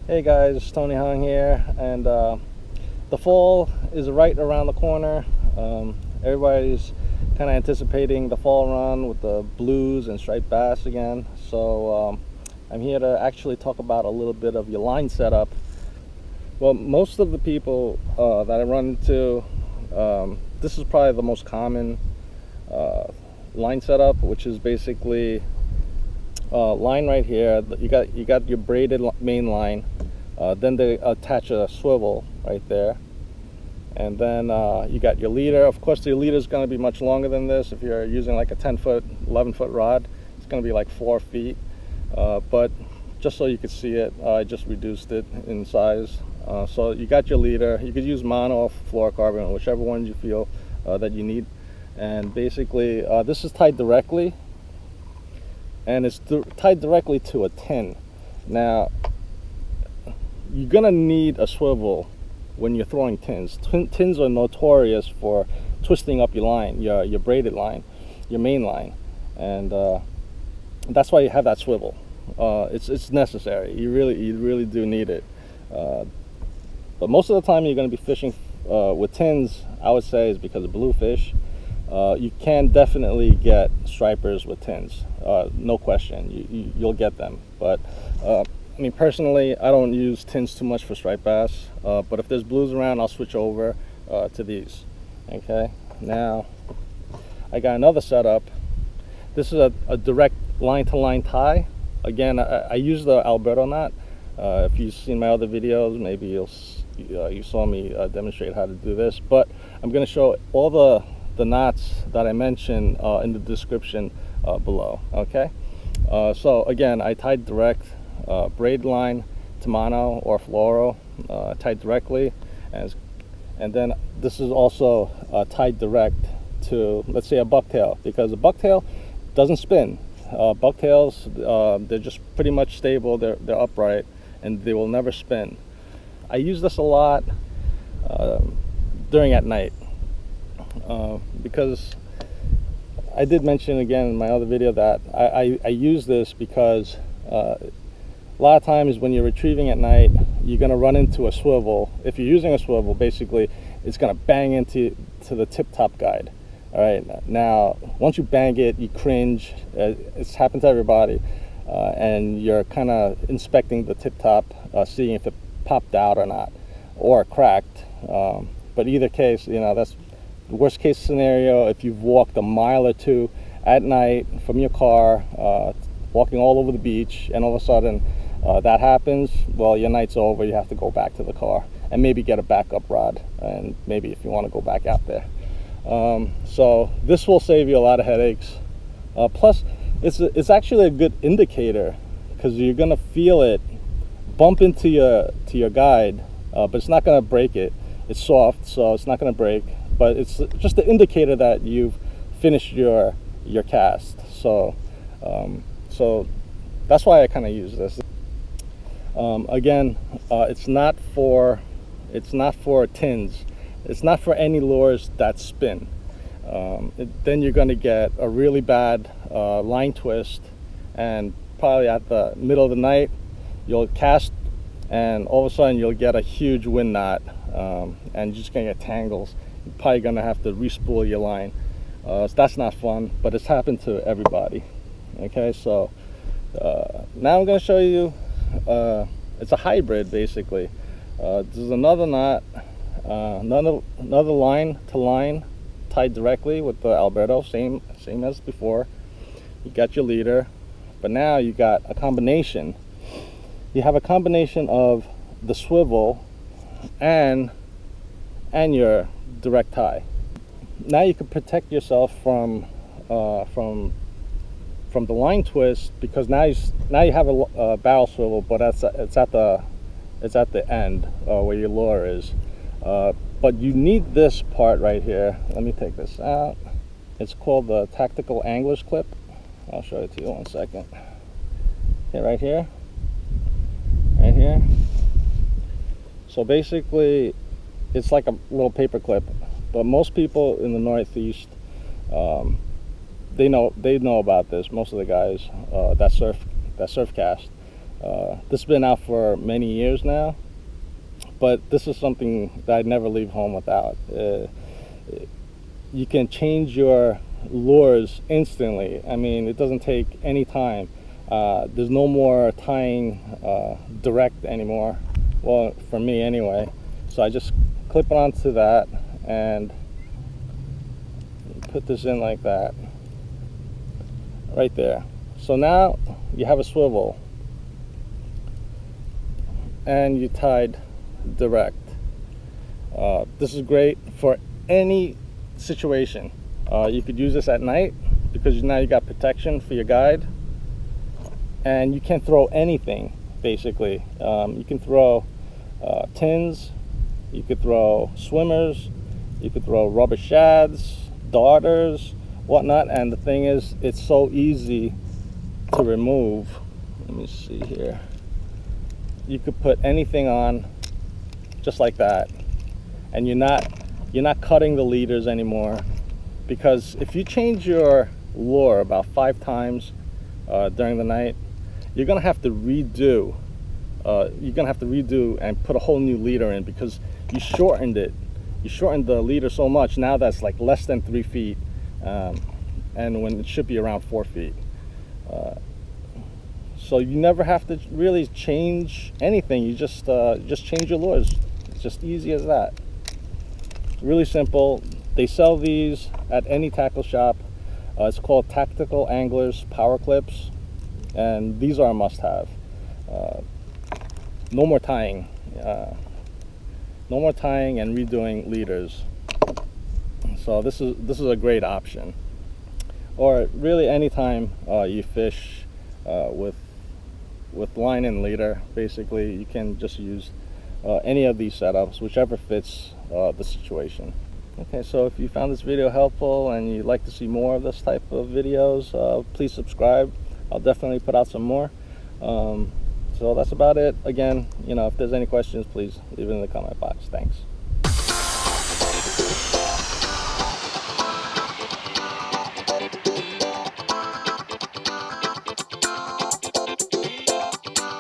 Hey guys, it's Tony Hung here, and the fall is right around the corner. Everybody's kind of anticipating the fall run with the blues and striped bass again. So I'm here to actually talk about a little bit of your line setup. Well, most of the people that I run into, this is probably the most common line setup, which is basically line right here. You got your braided main line. Then they attach a swivel right there, and then you got your leader. Of course, your leader is going to be much longer than this. If you're using like a 10-foot, 11-foot rod, it's going to be like 4 feet. But just so you could see it, I just reduced it in size. So you got your leader. You could use mono or fluorocarbon, whichever one you feel that you need. And basically, this is tied directly, and it's tied directly to a tin. Now, you're gonna need a swivel when you're throwing tins. Tins are notorious for twisting up your line, your braided line, your main line, and that's why you have that swivel. It's necessary. You really do need it. But most of the time you're gonna be fishing with tins, I would say, is because of bluefish. You can definitely get stripers with tins, no question. You'll get them, but I mean, personally, I don't use tins too much for striped bass, but if there's blues around, I'll switch over to these. Okay, now I got another setup. This is a direct line-to-line tie. Again, I use the Alberto knot. If you've seen my other videos, maybe you saw me demonstrate how to do this, but I'm going to show all the knots that I mentioned in the description below. Okay, so again, I tied direct. Braid line to mono or fluoro, tied directly, and then this is also tied direct to, let's say, a bucktail, because a bucktail doesn't spin. Bucktails, they're just pretty much stable. They're upright, and they will never spin. I use this a lot during at night because I did mention again in my other video that I use this because a lot of times when you're retrieving at night, you're going to run into a swivel. If you're using a swivel, basically it's going to bang into the tip top guide. All right, now once you bang it, you cringe. It's happened to everybody, and you're kind of inspecting the tip top, seeing if it popped out or not, or cracked. But either case, you know, that's the worst case scenario. If you've walked a mile or two at night from your car, walking all over the beach, and all of a sudden that happens, well, your night's over. You have to go back to the car and maybe get a backup rod, and maybe if you want to go back out there. So this will save you a lot of headaches. Plus, it's actually a good indicator, because you're gonna feel it bump into your guide, but it's not gonna break it. It's soft, so it's not gonna break. But it's just the indicator that you've finished your cast. So that's why I kind of use this. Again, it's not for tins. It's not for any lures that spin. Then you're going to get a really bad line twist, and probably at the middle of the night you'll cast, and all of a sudden you'll get a huge wind knot, and you're just going to get tangles. You're probably going to have to respool your line. So that's not fun, but it's happened to everybody. Okay, so now I'm going to show you, it's a hybrid basically. This is another knot, another line to line tied directly with the Alberto, same as before. You got your leader, but now you got a combination. You have a combination of the swivel and your direct tie. Now you can protect yourself from the line twist, because now you have a barrel swivel, but it's at the end where your lure is. But you need this part right here. Let me take this out. It's called the tactical Anguish clip. I'll show it to you 1 second. Okay, right here. So basically, it's like a little paper clip. But most people in the Northeast, they know about this. Most of the guys that surfcast, This has been out for many years now, but this is something that I'd never leave home without. You can change your lures instantly. I mean, it doesn't take any time. There's no more tying direct anymore, well, for me anyway. So I just clip it onto that and put this in like that, right there. So now you have a swivel and you tied direct. This is great for any situation. You could use this at night because now you got protection for your guide, and you can throw anything basically. You can throw tins, you could throw swimmers, you could throw rubber shads, darters, whatnot. And the thing is, it's so easy to remove. Let me see here. You could put anything on just like that, and you're not cutting the leaders anymore, because if you change your lure about 5 times during the night, you're gonna have to redo. And put a whole new leader in, because you shortened it. You shortened the leader so much now that's like less than 3 feet, and when it should be around 4 feet. So you never have to really change anything. You just change your lures. It's just easy as that. Really simple. They sell these at any tackle shop. It's called Tactical Anglers Power Clips, and these are a must-have. No more tying. No more tying and redoing leaders. So this is a great option. Or really anytime you fish with line and leader, basically you can just use any of these setups, whichever fits the situation. Okay, so if you found this video helpful and you'd like to see more of this type of videos, please subscribe. I'll definitely put out some more. So that's about it. Again, if there's any questions, please leave it in the comment box. Thanks.